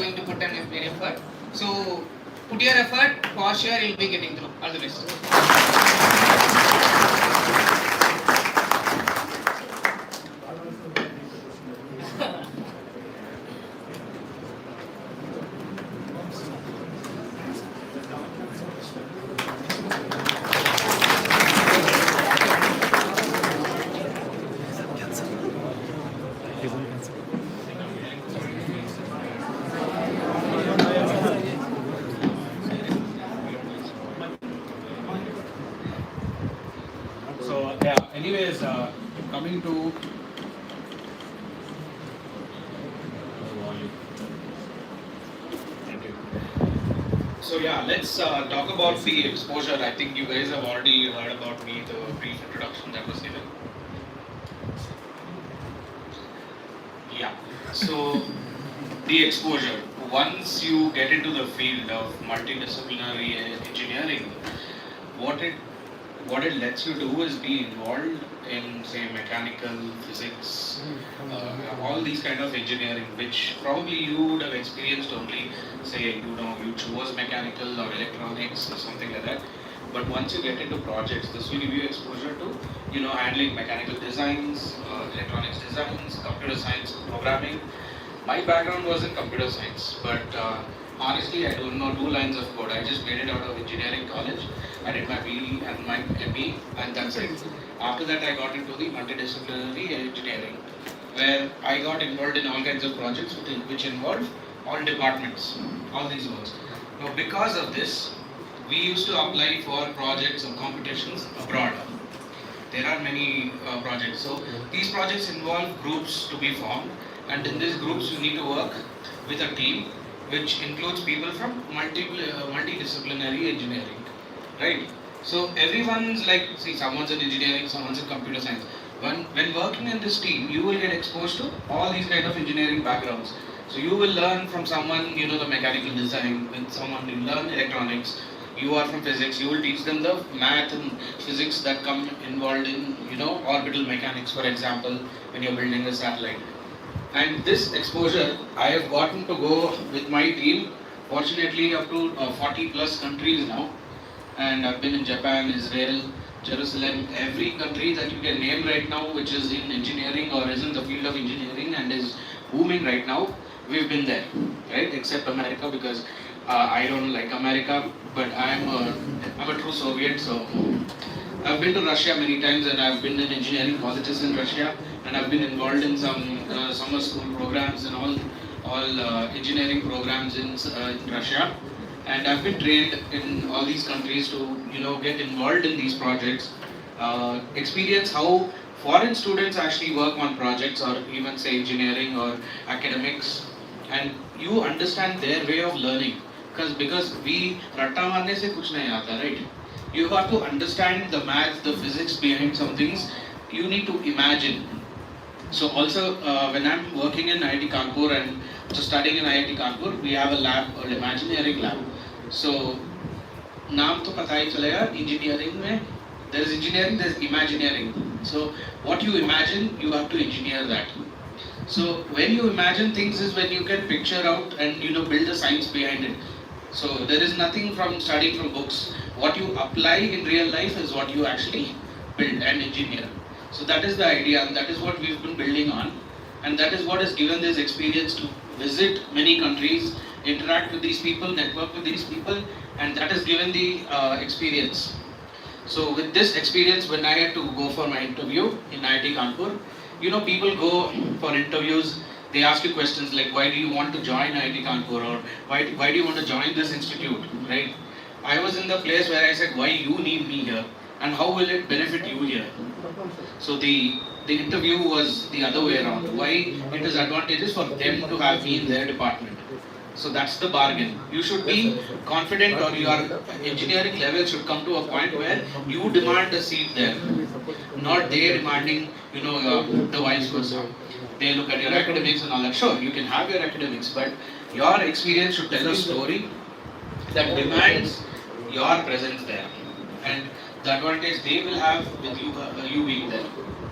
going to put an effort. So put your effort, for sure you'll be getting through. All the best. So yeah, anyways, coming to thank you. So yeah, let's talk about the exposure. I think you guys have already heard about me, the brief introduction that was given. Yeah. So the exposure. Once you get into the field of multidisciplinary engineering, what it what it lets you do is be involved in, say, mechanical, physics, all these kind of engineering, which probably you would have experienced only, say, you chose mechanical or electronics or something like that. But once you get into projects, this will give you exposure to, handling mechanical designs, electronics designs, computer science programming. My background was in computer science, but honestly, I don't know 2 lines of code. I just made it out of engineering college. I did my BE and my ME, and that's it. After that, I got into the multidisciplinary engineering, where I got involved in all kinds of projects which involved all departments, all these works. Now, because of this, we used to apply for projects or competitions abroad. There are many projects. So these projects involve groups to be formed, and in these groups, you need to work with a team which includes people from multidisciplinary engineering, right? So everyone's like, see, someone's in engineering, someone's in computer science. When working in this team, you will get exposed to all these kind of engineering backgrounds. So you will learn from someone, the mechanical design, with someone you learn electronics. You are from physics, you will teach them the math and physics that come involved in, orbital mechanics, for example, when you're building a satellite. And this exposure, I have gotten to go with my team, fortunately, up to 40 plus countries now. And I've been in Japan, Israel, Jerusalem, every country that you can name right now, which is in engineering or is in the field of engineering and is booming right now, we've been there, right? Except America, because I don't like America, but I'm a true Soviet, so I've been to Russia many times, and I've been in engineering colleges in Russia, and I've been involved in some summer school programs and all engineering programs in Russia, and I've been trained in all these countries to get involved in these projects, experience how foreign students actually work on projects, or even say engineering or academics, and you understand their way of learning, because we ratta marne se kuch nahi aata, right? You have to understand the math, the physics behind some things. You need to imagine. So also, when I'm working in IIT Kanpur and so studying in IIT Kanpur, we have a lab, an imagineering lab. So, नाम तो पता ही चलेगा, engineering में there is engineering, there is imagineering. So, what you imagine, you have to engineer that. So, when you imagine things is when you can picture out and build the science behind it. So, there is nothing from studying from books. What you apply in real life is what you actually build and engineer. So that is the idea, and that is what we've been building on, and that is what has given this experience to visit many countries, interact with these people, network with these people, and that has given the experience. So with this experience, when I had to go for my interview in IIT Kanpur, people go for interviews, they ask you questions like, why do you want to join IIT Kanpur, or why do you want to join this institute, right? I was in the place where I said, why you need me here, and how will it benefit you here? So the interview was the other way around. Why it is advantageous for them to have me in their department. So that's the bargain. You should be confident, or your engineering level should come to a point where you demand a seat there, not they demanding, the vice versa. They look at your academics and all that. Sure, you can have your academics, but your experience should tell a story that demands your presence there, and the advantage they will have with you being there.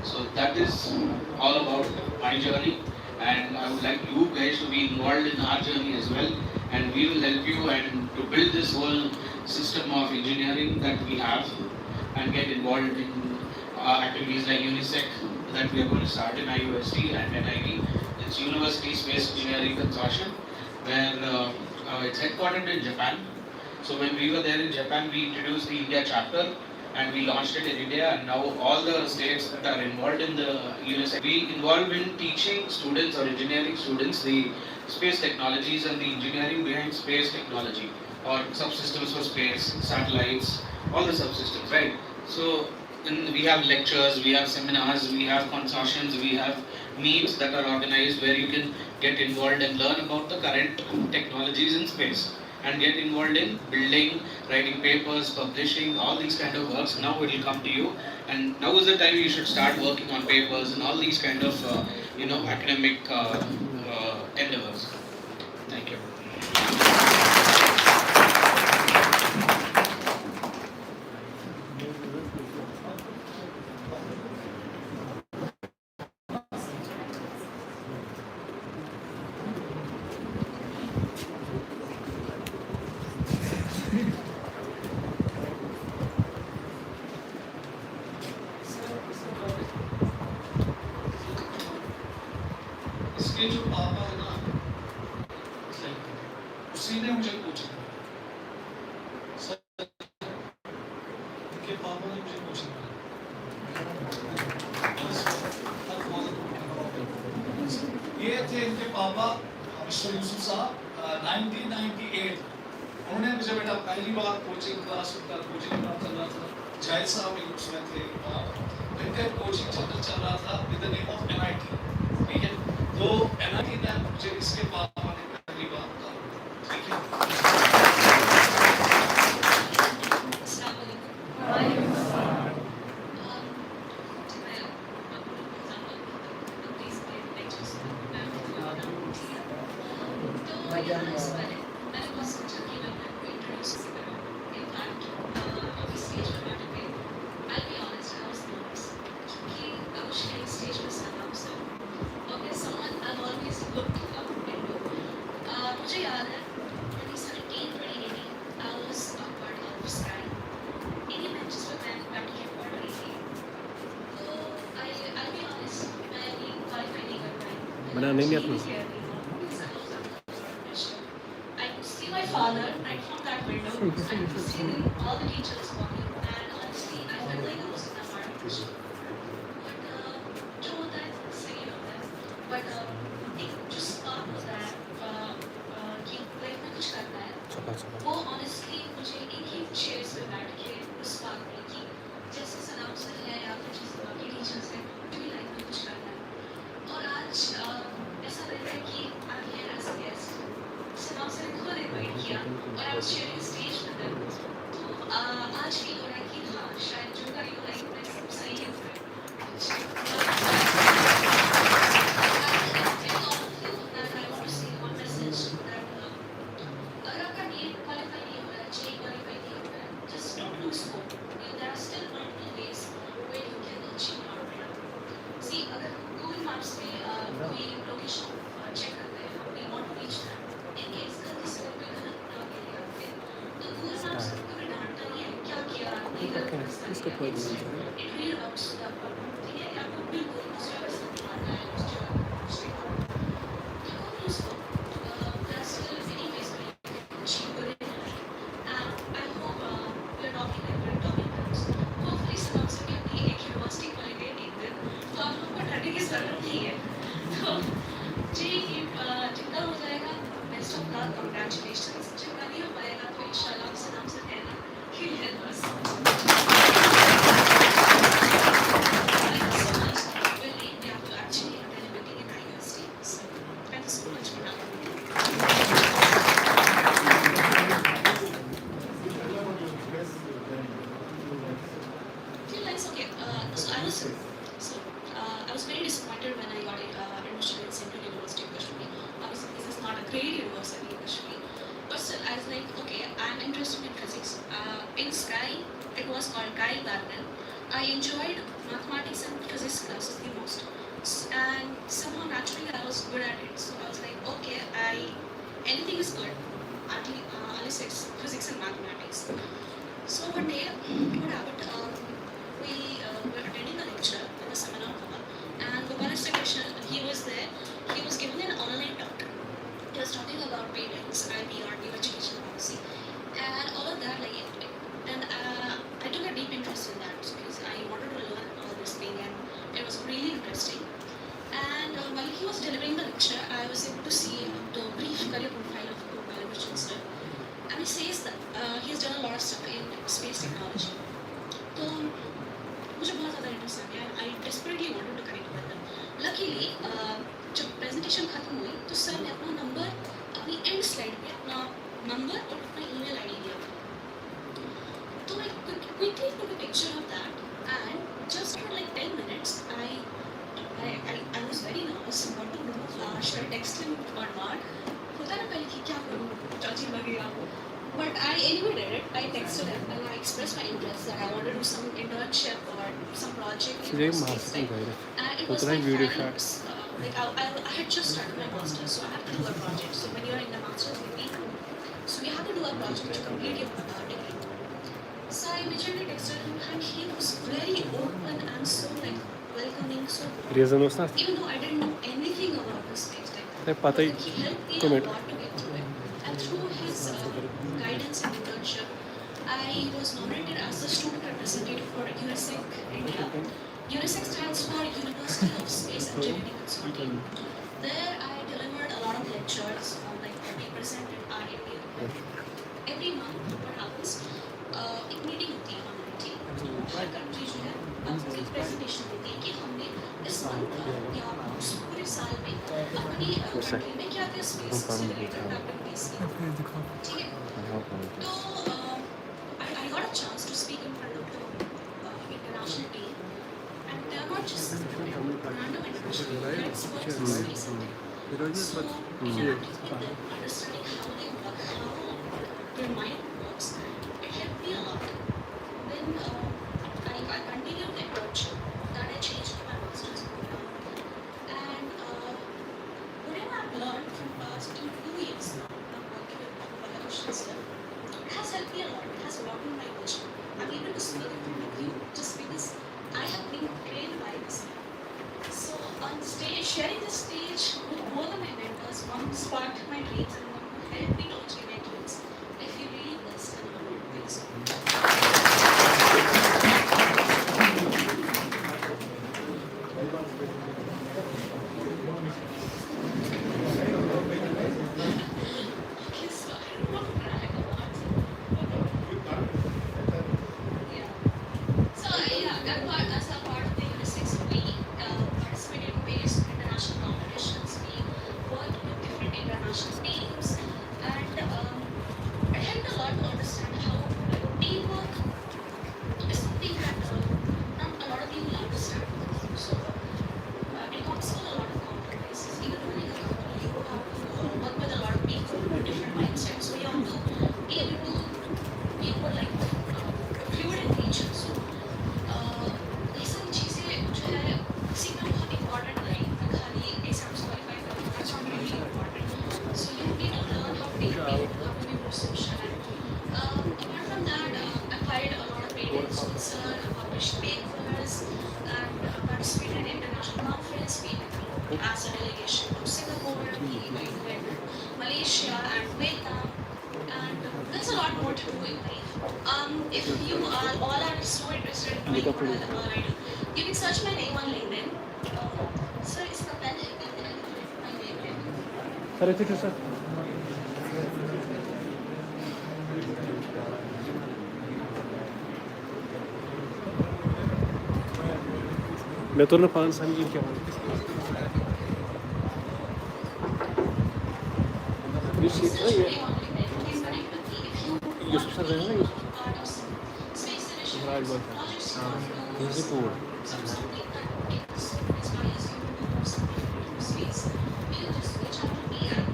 So that is all about my journey. and I would like you guys to be involved in our journey as well, and we will help you and to build this whole system of engineering that we have and get involved in activities like UNISEC that we are going to start in IUST and NIT. It's University Space Engineering Consortium, where it's headquartered in Japan. So when we were there in Japan, we introduced the India chapter and we launched it in India, and now all the states that are involved in the UNISEC, we involve in teaching students or engineering students the space technologies and the engineering behind space technology or subsystems for space, satellites, all the subsystems, right? So we have lectures, we have seminars, we have consortiums, we have meets that are organized where you can get involved and learn about the current technologies in space and get involved in building, writing papers, publishing, all these kind of works. Now it will come to you, and now is the time you should start working on papers and all these kind of academic endeavors. Thank you. इसके जो पापा है ना, उसी ने मुझे पूछा, इनके पापा ने मुझे पूछा, ये थे इनके पापा मिस्टर यूसुफ साहब, 1998 उन्होंने मुझे बेटा पहली बार कोचिंग क्लास चल रहा था, जायद साहब उसमें थे, इनका कोचिंग चल रहा था with the name of NIT, ठीक है? तो NIT ने मुझे इसके पापा ने पहली बार कहा, ठीक है? मुझे याद है 2017-2018 I was a part of SKIE. इन्हीं benches पे मैं बैठ के पढ़ रही थी. तो I'll be honest, मैं ये qualify नहीं कर पाई. बना नहीं अपना. I could see my father right from that window. I could see all the teachers walking, and honestly, I felt like I was in a part of the show. But जो होता है सही होता है. But एक जो spark होता है कि लाइफ में कुछ करना है, वो ऑनेस्टली मुझे एक ही चेयर्स पे बैठ के उस बात में कि जैसे सलाम सर है या फिर जैसे बाकी टीचर्स हैं, मुझे भी लाइफ में कुछ करना है. और आज ऐसा लगता है कि I am here as a guest. Salam sir ने खुद इनवाइट किया और I was sharing stage with them. तो आज फील हो रहा है कि हाँ, शायद जो कर रही हूँ लाइफ में सब सही है. इसको खोल दीजिए. जितना हो जाएगा बेस्ट ऑफ लक, कांग्रेचुलेशंस. जितना नहीं हो पाएगा तो इंशाल्लाह आपसे नाम से कहना कि help us. I was very disappointed when I got admission in Central University of Kashmir. Obviously, this is not a great university in Kashmir, but still, I was like, okay, I'm interested in physics. In SKIE, it was called Guy Barnell. I enjoyed mathematics and physics classes the most. and somehow naturally I was good at it. So I was like, okay, anything is good, unless it's physics and mathematics. So one day, what happened? We were attending a lecture in the seminar hall, and Gopala Krishna, he was there. He was giving an online talk. He was talking about patents, IPR, new education policy, and all of that. And I took a deep interest in that because I wanted to learn all this thing, and it was really interesting. And while he was delivering the lecture, I was able to see the brief career profile of Gopala Krishna sir. And he says that he's done a lot of stuff in space technology. तो मुझे बहुत ज़्यादा interest आ गया. I desperately wanted to connect with them. Luckily, जब presentation खत्म हुई तो sir ने अपना नंबर अपनी end slide पे अपना नंबर और अपना email ID दिया. तो I quickly took a picture of that, and just for like 10 minutes, I was very nervous what to do. Should I text him or not? होता ना पहले कि क्या करूँ, चाची लगेगा. But I anyway did it. I texted him and I expressed my interest that I wanted to do some internship or some project in space. And it was my finals. I had just started my master's, so I had to do a project. So when you're in the master's degree, so you have to do a project to complete your degree. So I immediately texted him, and he was very open and so welcoming, so even though I didn't know anything about the space tech, but he helped me a lot to get through it. And through his guidance and internship, I was nominated as the student representative for USEC India. USEC stands for University of Space Engineering Consortium. There I delivered a lot of lectures on we presented our India. Every month what happens, एक meeting होती है हमारी team. हर country जो है एक presentation देती है कि हमने इस month या पूरे साल में अपनी country में क्या क्या space से related activities की. ठीक है. तो I got a chance to speak in front of the international team, and they are not just random international, they are experts in space and tech. So interacting with them, understanding how they work, how their mind works, it helped me a lot. Then I continued the internship, then I changed to my master's program, and whatever I've learned from past 2 years now, I'm working with Gopala Krishna sir, it has helped me a lot. It has broadened my vision. I'm able to speak in front of you just because I have been trained by this. So on stage, sharing the stage with both of my mentors, one sparked my dreams and one helped me to achieve my dreams. I feel really blessed and honored. Thanks so much. Okay, so I don't want to brag a lot. Yeah. So as a part of the UNICEF, we participated in various international competitions. We worked with different international teams, and it helped a lot to understand how teamwork is something that not a lot of people understand. So it comes with a lot of compromises. Even running a company, you have to work with a lot of people with different mindsets. So you have to be able to people fluid in nature. So ये सारी चीज़ें जो है सीखना बहुत important है. खाली exams qualify करना, that's not really important. So you need to learn how to deal with people, how to be more social. And apart from that, I filed a lot of patents with sir, I published papers, and participated in international conference. We went as a delegation to Singapore, we went to Malaysia and Vietnam, and there's a lot more to do in life. If you all are so interested in knowing what I do, you can search my name on LinkedIn. So it's the pen and my LinkedIn. Sir, it's it, sir. मैं तो ना 5 साल की क्या ये Search my name on LinkedIn. You can connect with me if you Yusuf sir है ना want to be part of some space initiatives, projects, ये cool something that inspires you to do something in space. You can just reach out to me, and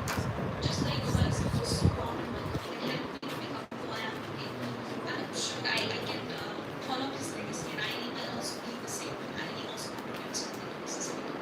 just like you guys are so warm and welcoming, and help me to become who I am today. I'm sure I can follow his legacy, and I will also be the same, and I will also contribute something to the society.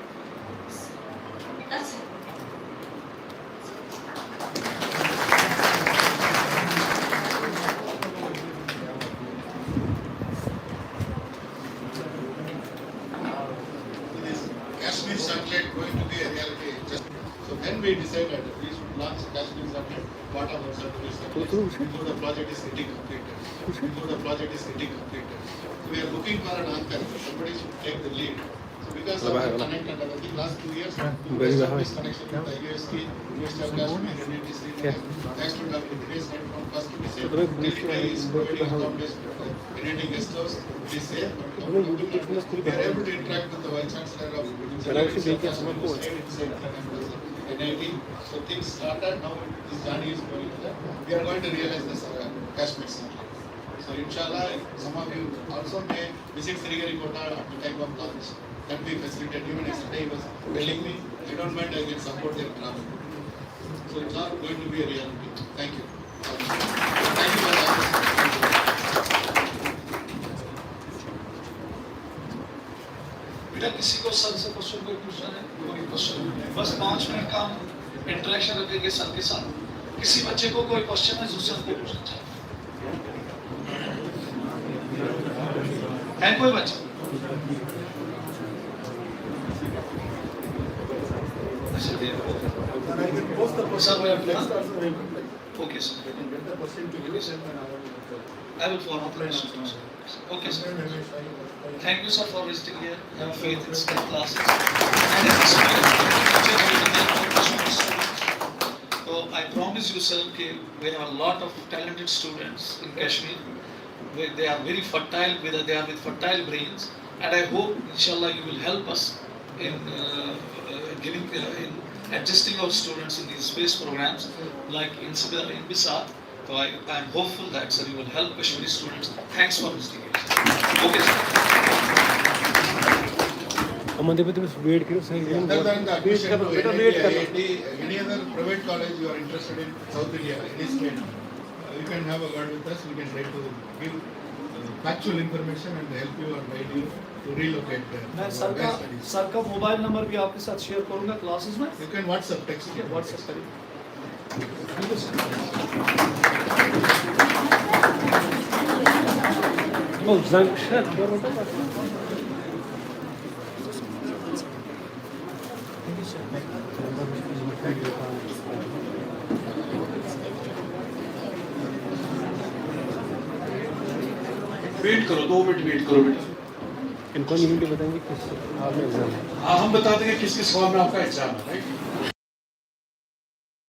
already decided we should launch Kashmir subject. What are our certificates? Before the project is getting completed. Before the project is getting completed. So we are looking for an anchor. Somebody should take the lead. So because of the connect and other thing, last 2 years, we established connection with the IIT, University of Kashmir, NEET, thanks to Dr. Grace, right from first to say, till is providing accommodation, NEET guest house, we say, we are able to interact with the Vice Chancellor of University of Kashmir, NIT. So things started, now this journey is going on. We are going to realize this Kashmir Center. So inshallah, some of you also may visit Sriharikota at the time of launch. That we facilitate. Even yesterday he was telling me, I don't mind, I can support their travel. So it's all going to be a reality. Thank you. Thank you for that. बेटा किसी को sir से question कोई पूछना है कोई question बस 5 minute का इंटरेक्शन रखेंगे सर के साथ किसी बच्चे को कोई क्वेश्चन है जो सर को पूछना चाहते हैं कोई बच्चा सर वो okay sir I will follow up. Okay, sir. Thank you, sir, for visiting here. Have faith in SKIE classes. So I promise you, sir, that we have a lot of talented students in Kashmir. They are very fertile. They are with fertile brains, and I hope, inshallah, you will help us in in adjusting our students in these space programs, like in Bisat. So I am hopeful that, sir, you will help Kashmiri students. Thanks for visiting us. Okay, sir. Other than the admission to NIT, any other private college you are interested in South India, any state, you can have a word with us. We can try to give factual information and help you or guide you to relocate there. मैं sir का mobile number भी आपके साथ share करूंगा classes में. You can WhatsApp, text. ठीक है, WhatsApp करिए. Oh, Zankshad. वेट करो 2 मिनट वेट करो बेटा इनको यूनिट बताएंगे किस फॉर्म में एग्जाम है. हाँ हम बता देंगे किस किस फॉर्म में आपका एग्जाम है राइट